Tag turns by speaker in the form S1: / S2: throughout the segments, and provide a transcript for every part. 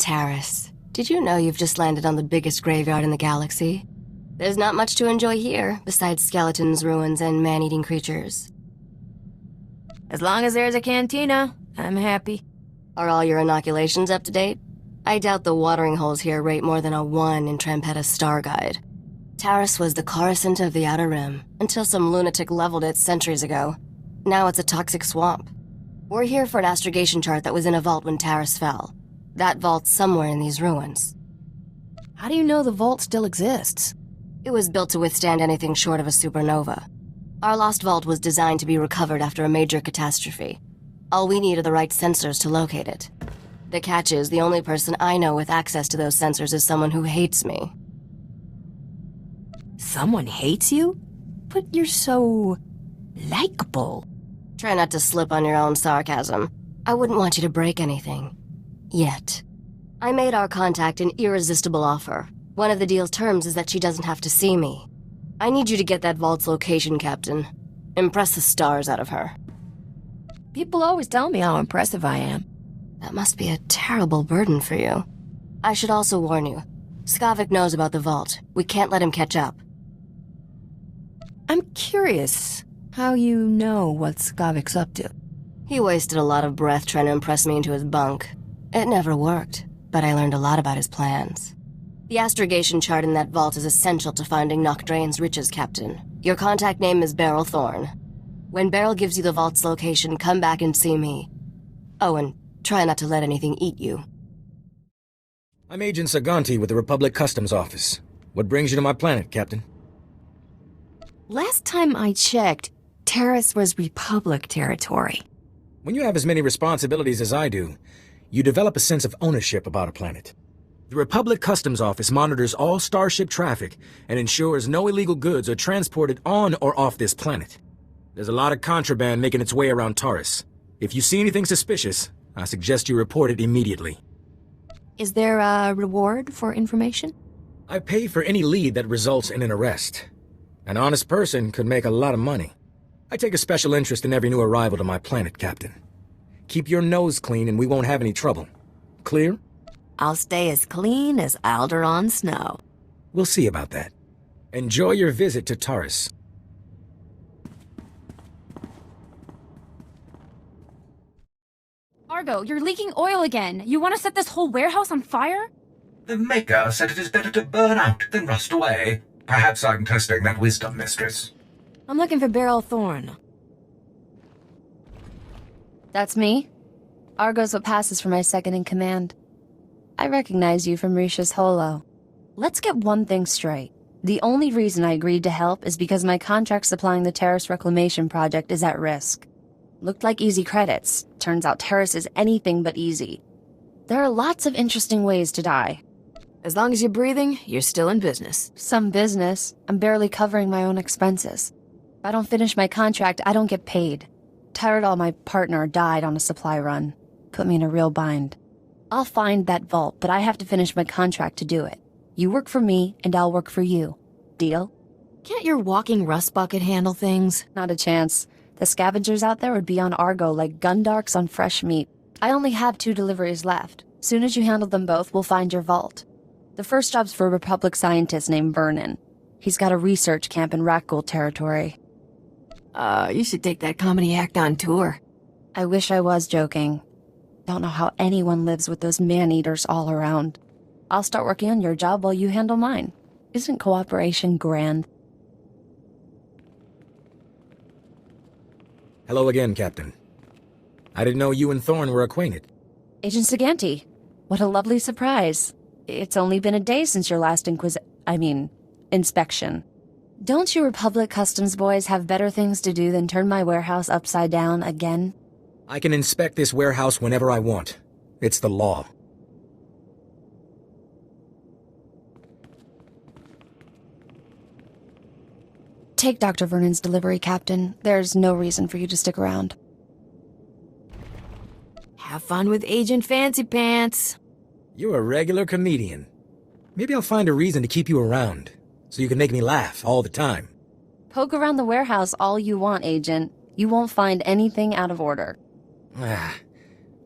S1: Taris. Did you know you've just landed on the biggest graveyard in the galaxy? There's not much to enjoy here, besides skeletons, ruins, and man-eating creatures.
S2: As long as there's a cantina, I'm happy.
S1: Are all your inoculations up to date? I doubt the watering holes here rate more than a 1 in Trampetta's star guide. Taris was the Coruscant of the Outer Rim, until some lunatic leveled it centuries ago. Now it's a toxic swamp. We're here for an astrogation chart that was in a vault when Taris fell. That vault's somewhere in these ruins.
S2: How do you know the vault still exists?
S1: It was built to withstand anything short of a supernova. Our lost vault was designed to be recovered after a major catastrophe. All we need are the right sensors to locate it. The catch is, the only person I know with access to those sensors is someone who hates me.
S2: Someone hates you? But you're so... likable.
S1: Try not to slip on your own sarcasm. I wouldn't want you to break anything. Yet. I made our contact an irresistible offer. One of the deal's terms is that she doesn't have to see me. I need you to get that vault's location, Captain. Impress the stars out of her.
S2: People always tell me how impressive I am.
S1: That must be a terrible burden for you. I should also warn you. Skavik knows about the vault. We can't let him catch up.
S2: I'm curious how you know what Skavik's up to.
S1: He wasted a lot of breath trying to impress me into his bunk. It never worked, but I learned a lot about his plans. The astrogation chart in that vault is essential to finding Nocdrane's riches, Captain. Your contact name is Beryl Thorne. When Beryl gives you the vault's location, come back and see me. Oh, and try not to let anything eat you.
S3: I'm Agent Saganti with the Republic Customs Office. What brings you to my planet, Captain?
S2: Last time I checked, Taris was Republic territory.
S3: When you have as many responsibilities as I do, you develop a sense of ownership about a planet. The Republic Customs Office monitors all starship traffic and ensures no illegal goods are transported on or off this planet. There's a lot of contraband making its way around Taris. If you see anything suspicious, I suggest you report it immediately.
S2: Is there a reward for information?
S3: I pay for any lead that results in an arrest. An honest person could make a lot of money. I take a special interest in every new arrival to my planet, Captain. Keep your nose clean and we won't have any trouble. Clear?
S2: I'll stay as clean as Alderaan snow.
S3: We'll see about that. Enjoy your visit to Taris.
S4: Argo, you're leaking oil again. You want to set this whole warehouse on fire?
S5: The Maker said it is better to burn out than rust away. Perhaps I'm testing that wisdom, mistress.
S2: I'm looking for Beryl Thorne.
S6: That's me. Argo's what passes for my second-in-command. I recognize you from Risha's holo. Let's get one thing straight. The only reason I agreed to help is because my contract supplying the Taris Reclamation Project is at risk. Looked like easy credits. Turns out Taris is anything but easy. There are lots of interesting ways to die.
S2: As long as you're breathing, you're still in business.
S6: Some business. I'm barely covering my own expenses. If I don't finish my contract, I don't get paid. Tyrell, my partner, died on a supply run. Put me in a real bind. I'll find that vault, but I have to finish my contract to do it. You work for me, and I'll work for you. Deal?
S2: Can't your walking rust bucket handle things?
S6: Not a chance. The scavengers out there would be on Argo like gundarks on fresh meat. I only have 2 deliveries left. Soon as you handle them both, we'll find your vault. The first job's for a Republic scientist named Vernon. He's got a research camp in Rakghoul territory.
S2: You should take that comedy act on tour.
S6: I wish I was joking. Don't know how anyone lives with those man-eaters all around. I'll start working on your job while you handle mine. Isn't cooperation grand?
S3: Hello again, Captain. I didn't know you and Thorne were acquainted.
S6: Agent Saganti. What a lovely surprise. It's only been a day since your last inspection. Don't you Republic Customs boys have better things to do than turn my warehouse upside down again?
S3: I can inspect this warehouse whenever I want. It's the law.
S6: Take Dr. Vernon's delivery, Captain. There's no reason for you to stick around.
S2: Have fun with Agent Fancy Pants.
S3: You're a regular comedian. Maybe I'll find a reason to keep you around, so you can make me laugh all the time.
S6: Poke around the warehouse all you want, Agent. You won't find anything out of order.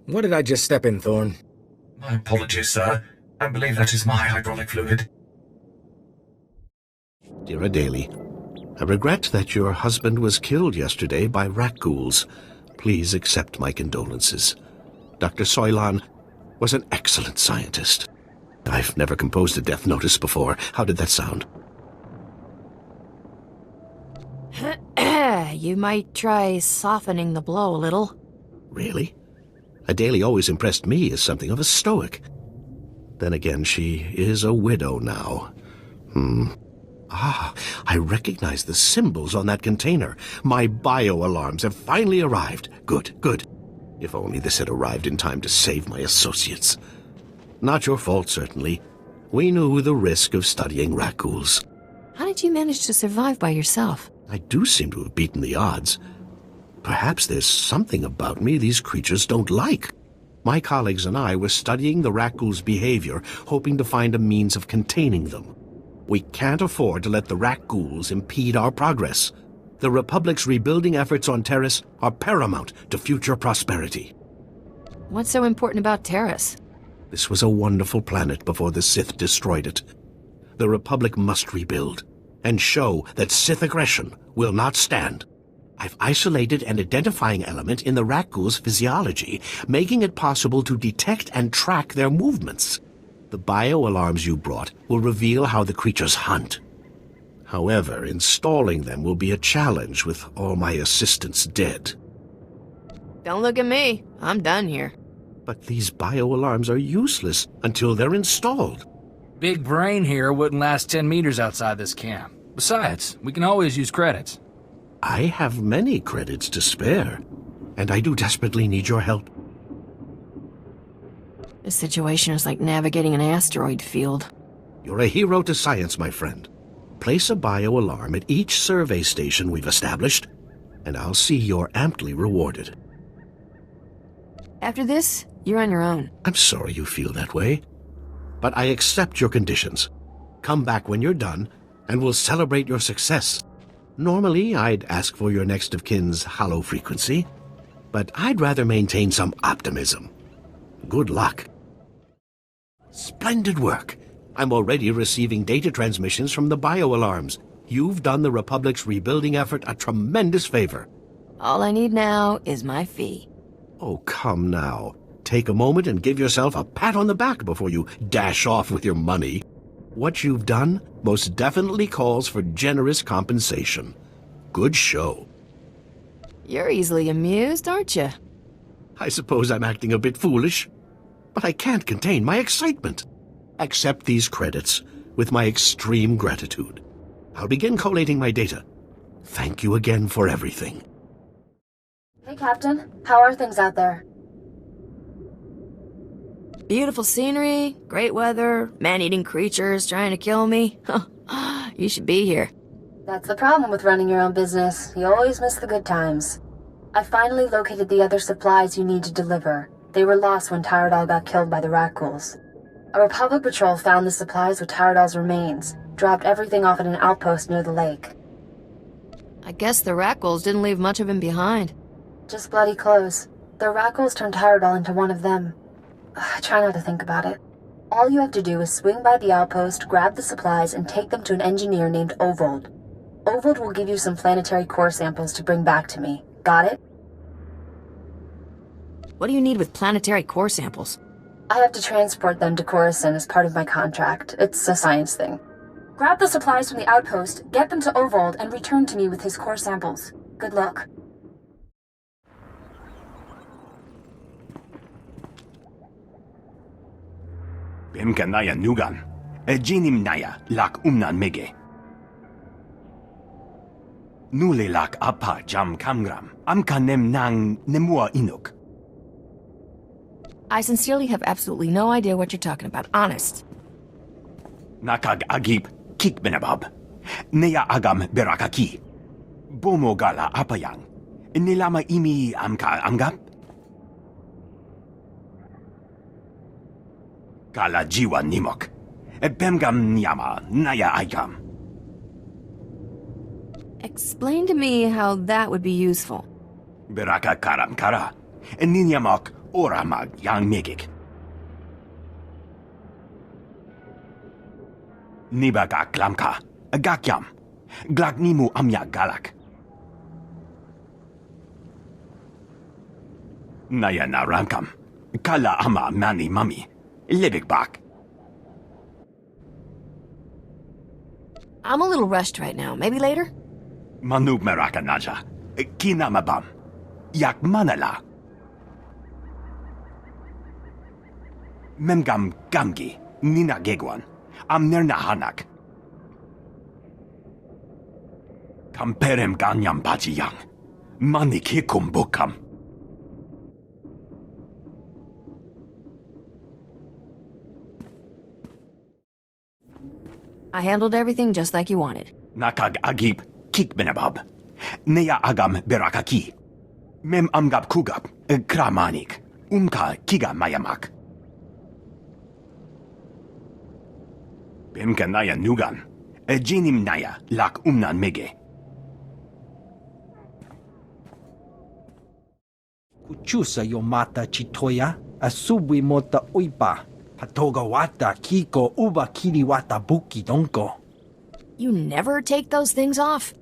S3: What did I just step in, Thorne?
S5: My apologies, sir. I believe that is my hydraulic fluid.
S7: Dear Adele, I regret that your husband was killed yesterday by rat ghouls. Please accept my condolences. Dr. Soilan was an excellent scientist. I've never composed a death notice before. How did that sound?
S2: You might try softening the blow a little.
S7: Really? Adele always impressed me as something of a stoic. Then again, she is a widow now. I recognize the symbols on that container. My bio-alarms have finally arrived. Good, good. If only this had arrived in time to save my associates. Not your fault, certainly. We knew the risk of studying rat ghouls.
S2: How did you manage to survive by yourself?
S7: I do seem to have beaten the odds. Perhaps there's something about me these creatures don't like. My colleagues and I were studying the rat ghouls' behavior, hoping to find a means of containing them. We can't afford to let the rat ghouls impede our progress. The Republic's rebuilding efforts on Taris are paramount to future prosperity.
S2: What's so important about Taris?
S7: This was a wonderful planet before the Sith destroyed it. The Republic must rebuild, and show that Sith aggression will not stand. I've isolated an identifying element in the rat ghouls' physiology, making it possible to detect and track their movements. The bio-alarms you brought will reveal how the creatures hunt. However, installing them will be a challenge with all my assistants dead.
S2: Don't look at me. I'm done here.
S7: But these bio-alarms are useless until they're installed.
S3: Big brain here wouldn't last 10 meters outside this camp. Besides, we can always use credits.
S7: I have many credits to spare, and I do desperately need your help.
S2: This situation is like navigating an asteroid field.
S7: You're a hero to science, my friend. Place a bio-alarm at each survey station we've established, and I'll see you're amply rewarded.
S2: After this, you're on your own.
S7: I'm sorry you feel that way, but I accept your conditions. Come back when you're done, and we'll celebrate your success. Normally, I'd ask for your next of kin's hollow frequency, but I'd rather maintain some optimism. Good luck. Splendid work. I'm already receiving data transmissions from the bio-alarms. You've done the Republic's rebuilding effort a tremendous favor.
S2: All I need now is my fee.
S7: Oh, come now. Take a moment and give yourself a pat on the back before you dash off with your money. What you've done most definitely calls for generous compensation. Good show.
S2: You're easily amused, aren't you?
S7: I suppose I'm acting a bit foolish, but I can't contain my excitement. Accept these credits with my extreme gratitude. I'll begin collating my data. Thank you again for everything.
S1: Hey, Captain. How are things out there?
S2: Beautiful scenery, great weather, man-eating creatures trying to kill me. You should be here.
S1: That's the problem with running your own business. You always miss the good times. I finally located the other supplies you need to deliver. They were lost when Tyradol got killed by the rat ghouls. A Republic patrol found the supplies with Tyradol's remains, dropped everything off at an outpost near the lake.
S2: I guess the rat ghouls didn't leave much of him behind.
S1: Just bloody clothes. The rat ghouls turned Tyradol into one of them. I try not to think about it. All you have to do is swing by the outpost, grab the supplies, and take them to an engineer named Ovold. Ovold will give you some planetary core samples to bring back to me. Got it?
S2: What do you need with planetary core samples?
S1: I have to transport them to Coruscant as part of my contract. It's a science thing. Grab the supplies from the outpost, get them to Ovold, and return to me with his core samples. Good luck.
S8: Bemkanaya nugan. Ejinim naya lak umnan mege. Nule lak apa jam kamgram. Amkanem nang nemua inuk.
S2: I sincerely have absolutely no idea what you're talking about, honest.
S8: Nakag agip kik benabab. Neya agam berakaki. Bomo gala apayang. Nilama imi amka anggap? Kala jiwa nimok. Bemgam nyama naya agam.
S2: Explain to me how that would be useful.
S8: Beraka karam kara. Ninyamok oramag yang megik. Nibaga glamka. Gakyam. Glagnimu amya galak. Naya narankam. Kala ama mani mami. Libik bak.
S2: I'm a little rushed right now. Maybe later?
S8: Manub meraka naja. Kinamabam. Yak manala. Memgam gamgi. Nina gegwan. Amnerna hanak. Kamperem ganyam bajiyang. Mani kikum bukam.
S2: I handled everything just like you wanted.
S8: Nakag agib kik benabab. Neya agam berakaki. Mem amgab kugab. Kramanik. Kiga mayamak. Bimka naya nugan. Jinim naya lak mege.
S9: Kuchusa yomata chitoya, asubwi mota uipa, patoga wata kiko uba kiri wata buki donko.
S2: You never take those things off?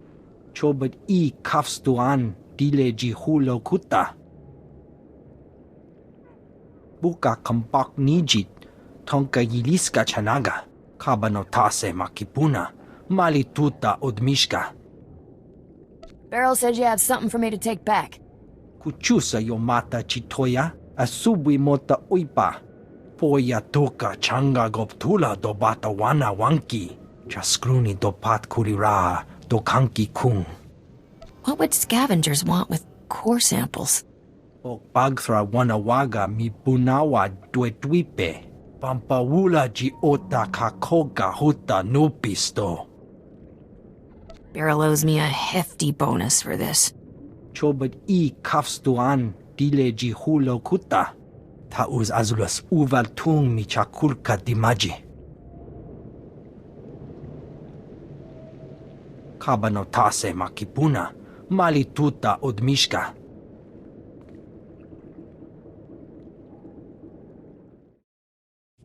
S9: Chobad kafstuan dile jihulo kuta. Buka kampak nijit, tonka yiliska chanaga, kabanotase makipuna, malituta odmishka.
S2: Beryl said you have something for me to take back.
S9: Kuchusa yomata chitoya, asubwi mota uipa. Poya toka changa goptula do bata wana wanki. Chaskruni do pat kulira do kanki kung.
S2: What would scavengers want with core samples?
S9: Bagthra wanawaga mi bunawa duetwipe. Pampawula ji ota kakoga huta nupisto.
S2: Beryl owes me a hefty bonus for this.
S9: Chobad kafstuan dile ji hulo kuta. Tauz azulas uval tung mi chakulka dimaji. Kabanotase makipuna, malituta odmishka.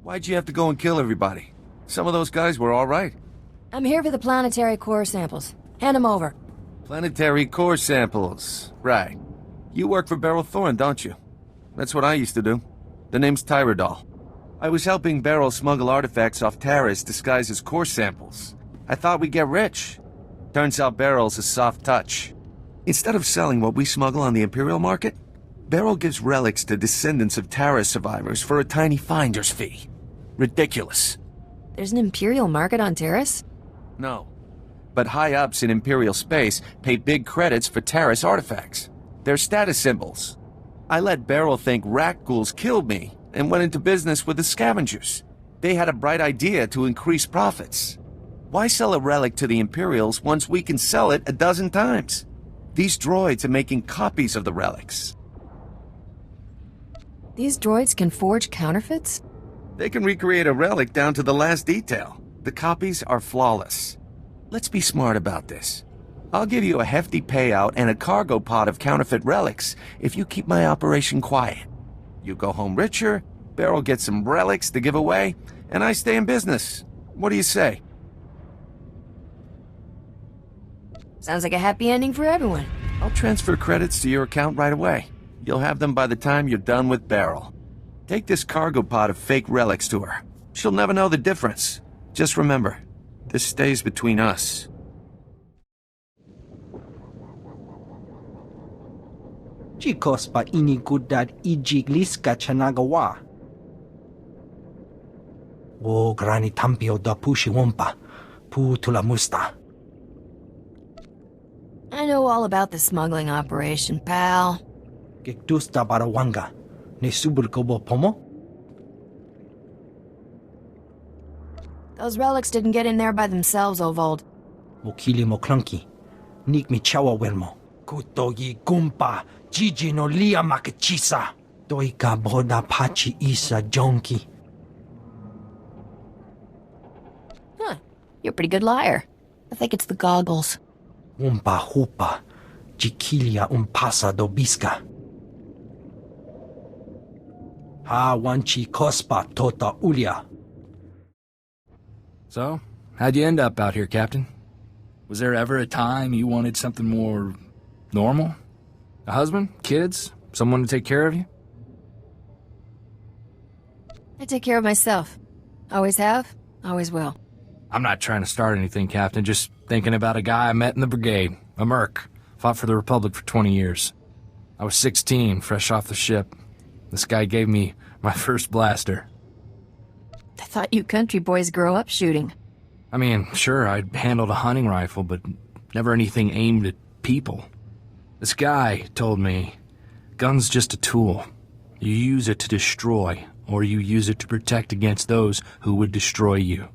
S10: Why'd you have to go and kill everybody? Some of those guys were all right.
S2: I'm here for the planetary core samples. Hand them over.
S10: Planetary core samples. Right. You work for Beryl Thorne, don't you? That's what I used to do. The name's Tyrodol. I was helping Beryl smuggle artifacts off Taris disguised as core samples. I thought we'd get rich. Turns out Beryl's a soft touch. Instead of selling what we smuggle on the Imperial market, Beryl gives relics to descendants of Taris survivors for a tiny finder's fee. Ridiculous.
S2: There's an Imperial market on Taris?
S10: No. But high-ups in Imperial space pay big credits for Taris artifacts. They're status symbols. I let Beryl think rat ghouls killed me and went into business with the scavengers. They had a bright idea to increase profits. Why sell a relic to the Imperials once we can sell it a dozen times? These droids are making copies of the relics.
S2: These droids can forge counterfeits?
S10: They can recreate a relic down to the last detail. The copies are flawless. Let's be smart about this. I'll give you a hefty payout and a cargo pod of counterfeit relics if you keep my operation quiet. You go home richer, Beryl gets some relics to give away, and I stay in business. What do you say?
S2: Sounds like a happy ending for everyone.
S10: I'll transfer credits to your account right away. You'll have them by the time you're done with Beryl. Take this cargo pod of fake relics to her. She'll never know the difference. Just remember, this stays between us.
S9: Chikos pa inigudad ijigliska chanagawa. O grani tampio da pushi wompa, pu tula musta.
S2: I know all about the smuggling operation, pal.
S9: Gekdusta barawanga, ne subulkobo pomo?
S2: Those relics didn't get in there by themselves, Ovold.
S9: Mokili mo clunky, nik mi chawa welmo. Kutogi gumpa, Gigi no lia makachisa. Doika boda pachi isa jonki.
S2: Huh. You're a pretty good liar. I think it's the goggles.
S9: Umpa hupa, jikilia umpasa dobiska. Ha wanchi kospa tota ulia.
S3: So, How'd you end up out here, Captain? Was there ever a time you wanted something more normal? A husband? Kids? Someone to take care of you?
S2: I take care of myself. Always have, always will.
S3: I'm not trying to start anything, Captain. Just thinking about a guy I met in the brigade. A merc. Fought for the Republic for 20 years. I was 16, fresh off the ship. This guy gave me my first blaster.
S2: I thought you country boys grow up shooting.
S3: I mean, sure, I'd handled a hunting rifle, but never anything aimed at people. This guy told me, gun's just a tool. You use it to destroy, or you use it to protect against those who would destroy you.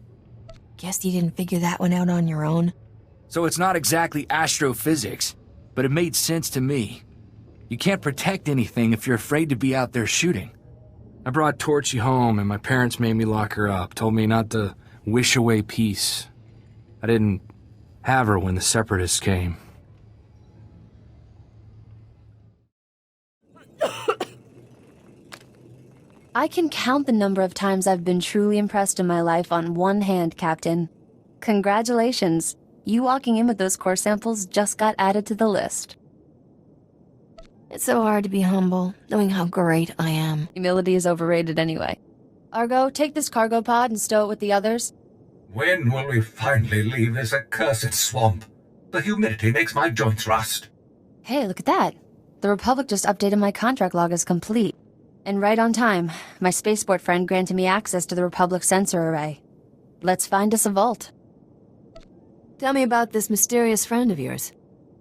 S2: Guess you didn't figure that one out on your own.
S3: So it's not exactly astrophysics, but it made sense to me. You can't protect anything if you're afraid to be out there shooting. I brought Torchy home, and my parents made me lock her up, told me not to wish away peace. I didn't have her when the Separatists came.
S6: I can count the number of times I've been truly impressed in my life on one hand, Captain. Congratulations. You walking in with those core samples just got added to the list.
S2: It's so hard to be humble, knowing how great I am.
S6: Humility is overrated anyway. Argo, take this cargo pod and stow it with the others.
S5: When will we finally leave this accursed swamp? The humidity makes my joints rust.
S6: Hey, look at that. The Republic just updated my contract log as complete. And right on time, my spaceport friend granted me access to the Republic sensor array. Let's find us a vault.
S2: Tell me about this mysterious friend of yours.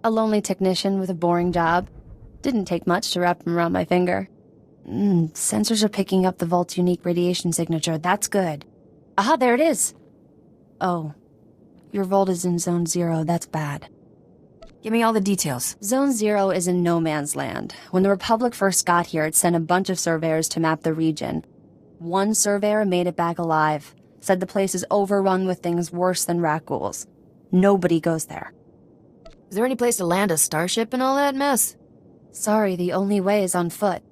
S6: A lonely technician with a boring job. Didn't take much to wrap him around my finger. Sensors are picking up the vault's unique radiation signature. That's good. Aha, there it is. Oh, your vault is in Zone 0. That's bad.
S2: Give me all the details.
S6: Zone 0 is in no man's land. When the Republic first got here, it sent a bunch of surveyors to map the region. One surveyor made it back alive. Said the place is overrun with things worse than rat ghouls. Nobody goes there.
S2: Is there any place to land a starship in all that mess?
S6: Sorry, the only way is on foot.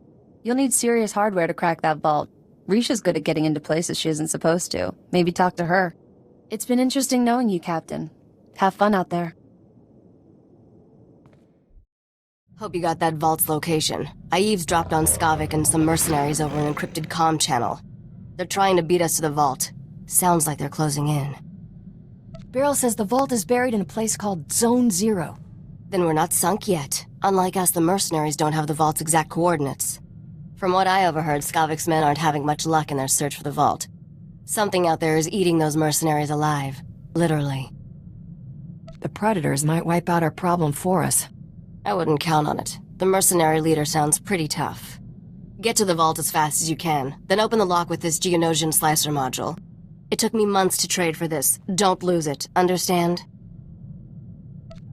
S6: You'll need serious hardware to crack that vault. Risha's good at getting into places she isn't supposed to. Maybe talk to her. It's been interesting knowing you, Captain. Have fun out there.
S1: Hope you got that vault's location. I eavesdropped on Skavik and some mercenaries over an encrypted comm channel. They're trying to beat us to the vault. Sounds like they're closing in.
S2: Beryl says the vault is buried in a place called Zone 0.
S1: Then we're not sunk yet. Unlike us, the mercenaries don't have the vault's exact coordinates. From what I overheard, Skavik's men aren't having much luck in their search for the vault. Something out there is eating those mercenaries alive. Literally.
S2: The Predators might wipe out our problem for us.
S1: I wouldn't count on it. The mercenary leader sounds pretty tough. Get to the vault as fast as you can, then open the lock with this Geonosian slicer module. It took me months to trade for this. Don't lose it, understand?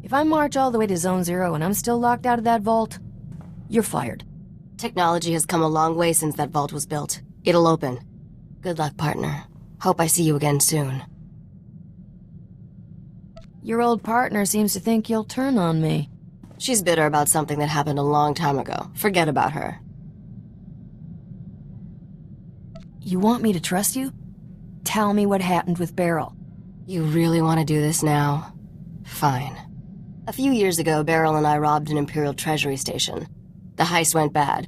S2: If I march all the way to Zone 0 and I'm still locked out of that vault, you're fired.
S1: Technology has come a long way since that vault was built. It'll open. Good luck, partner. Hope I see you again soon.
S2: Your old partner seems to think you'll turn on me.
S1: She's bitter about something that happened a long time ago. Forget about her.
S2: You want me to trust you? Tell me what happened with Beryl.
S1: You really want to do this now? Fine. A few years ago, Beryl and I robbed an Imperial Treasury station. The heist went bad.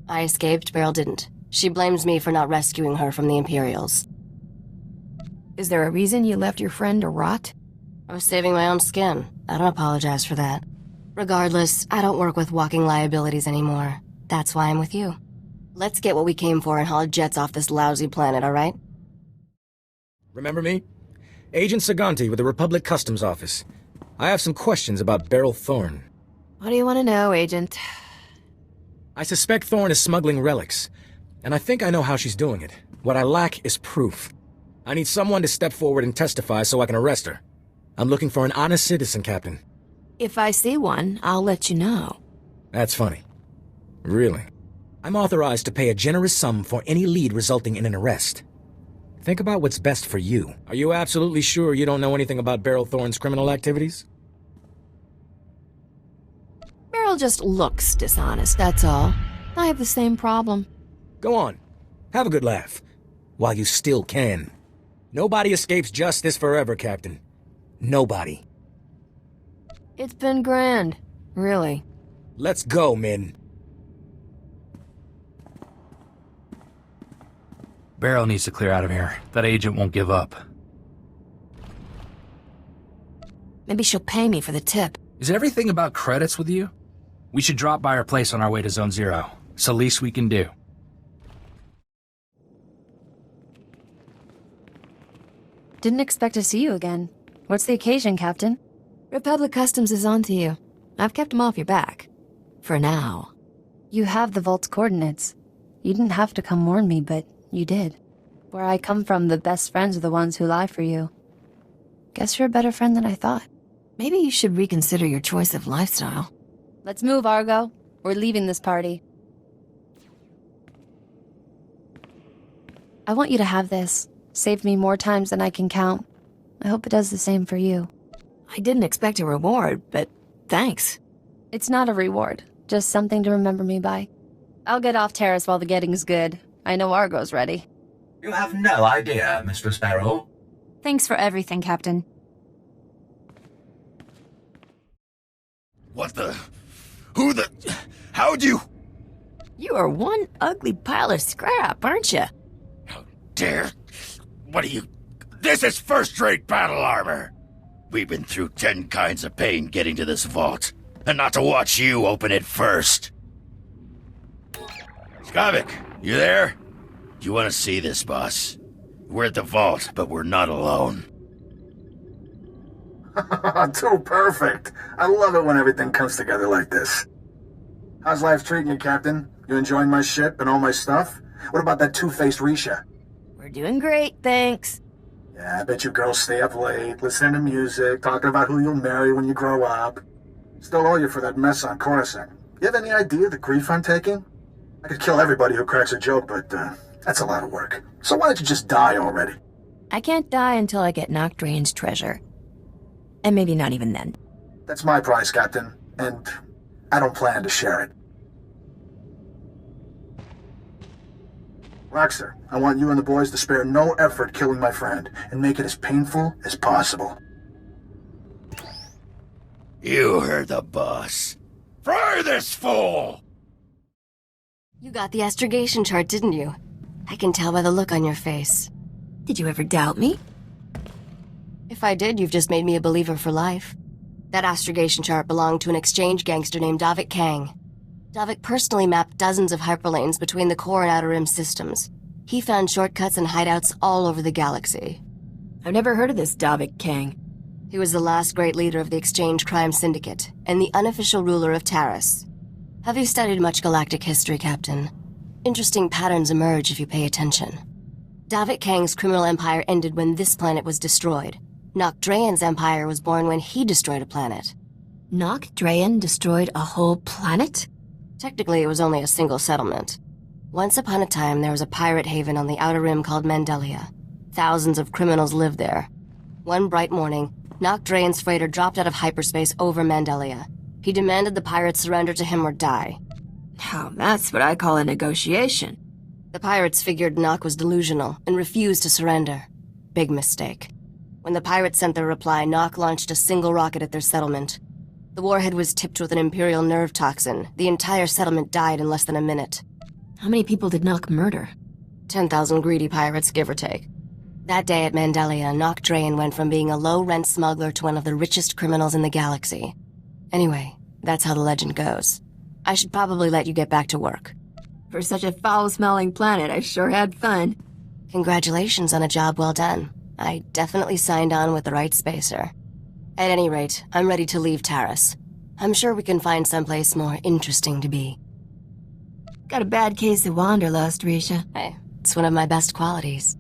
S1: I escaped, Beryl didn't. She blames me for not rescuing her from the Imperials.
S2: Is there a reason you left your friend to rot?
S1: I was saving my own skin. I don't apologize for that. Regardless, I don't work with walking liabilities anymore. That's why I'm with you. Let's get what we came for and haul jets off this lousy planet, all right?
S3: Remember me? Agent Saganti with the Republic Customs Office. I have some questions about Beryl Thorne.
S2: What do you want to know, Agent?
S3: I suspect Thorne is smuggling relics, and I think I know how she's doing it. What I lack is proof. I need someone to step forward and testify so I can arrest her. I'm looking for an honest citizen, Captain.
S2: If I see one, I'll let you know.
S3: That's funny. Really. I'm authorized to pay a generous sum for any lead resulting in an arrest. Think about what's best for you. Are you absolutely sure you don't know anything about Beryl Thorne's criminal activities?
S2: Beryl just looks dishonest, that's all. I have the same problem.
S3: Go on. Have a good laugh. While you still can. Nobody escapes justice forever, Captain. Nobody.
S2: It's been grand. Really.
S3: Let's go, Min.
S11: Beryl needs to clear out of here. That agent won't give up.
S2: Maybe she'll pay me for the tip.
S11: Is everything about credits with you? We should drop by her place on our way to Zone Zero. It's the least we can do.
S6: Didn't expect to see you again. What's the occasion, Captain?
S2: Republic Customs is on to you. I've kept them off your back. For now.
S6: You have the vault's coordinates. You didn't have to come warn me, but you did. Where I come from, the best friends are the ones who lie for you. Guess you're a better friend than I thought.
S2: Maybe you should reconsider your choice of lifestyle.
S6: Let's move, Argo. We're leaving this party. I want you to have this. Saved me more times than I can count. I hope it does the same for you.
S2: I didn't expect a reward, but thanks.
S6: It's not a reward, just something to remember me by. I'll get off Taris while the getting's good. I know Argo's ready.
S5: You have no idea, Mr. Sparrow.
S4: Thanks for everything, Captain.
S8: What the? Who the? How'd you?
S2: You are one ugly pile of scrap, aren't you?
S8: How dare? What are you? This is first-rate battle armor. We've been through 10 kinds of pain getting to this vault, and not to watch you open it first. Skavik, you there? You want to see this, boss? We're at the vault, but we're not alone.
S12: Too perfect. I love it when everything comes together like this. How's life treating you, Captain? You enjoying my ship and all my stuff? What about that two-faced Risha?
S2: We're doing great, thanks.
S12: Yeah, I bet you girls stay up late, listening to music, talking about who you'll marry when you grow up. Still owe you for that mess on Coruscant. You have any idea the grief I'm taking? I could kill everybody who cracks a joke, but that's a lot of work. So why don't you just die already?
S2: I can't die until I get Nocdrane's treasure. And maybe not even then.
S12: That's my prize, Captain, and I don't plan to share it. Roxer, I want you and the boys to spare no effort killing my friend, and make it as painful as possible.
S8: You heard the boss. Fry this fool!
S1: You got the astrogation chart, didn't you? I can tell by the look on your face.
S2: Did you ever doubt me?
S1: If I did, you've just made me a believer for life. That astrogation chart belonged to an exchange gangster named Davik Kang. Davik personally mapped dozens of hyperlanes between the core and outer rim systems. He found shortcuts and hideouts all over the galaxy.
S2: I've never heard of this Davik Kang.
S1: He was the last great leader of the Exchange Crime Syndicate, and the unofficial ruler of Taris. Have you studied much galactic history, Captain? Interesting patterns emerge if you pay attention. Davik Kang's criminal empire ended when this planet was destroyed. Nocdrayan's empire was born when he destroyed a planet.
S2: Nocdrayan destroyed a whole planet?
S1: Technically, it was only a single settlement. Once upon a time, there was a pirate haven on the outer rim called Mandelia. Thousands of criminals lived there. One bright morning, Nocdrayan's freighter dropped out of hyperspace over Mandelia. He demanded the pirates surrender to him or die.
S2: Now, that's what I call a negotiation.
S1: The pirates figured Noc was delusional and refused to surrender. Big mistake. When the pirates sent their reply, Noc launched a single rocket at their settlement. The warhead was tipped with an Imperial nerve toxin. The entire settlement died in less than a minute.
S2: How many people did Noc murder?
S1: 10,000 greedy pirates, give or take. That day at Mandelia, Nocdrayan went from being a low-rent smuggler to one of the richest criminals in the galaxy. Anyway, that's how the legend goes. I should probably let you get back to work.
S2: For such a foul-smelling planet, I sure had fun.
S1: Congratulations on a job well done. I definitely signed on with the right spacer. At any rate, I'm ready to leave Taris. I'm sure we can find someplace more interesting to be.
S2: Got a bad case of wanderlust, Risha.
S1: Hey, it's one of my best qualities.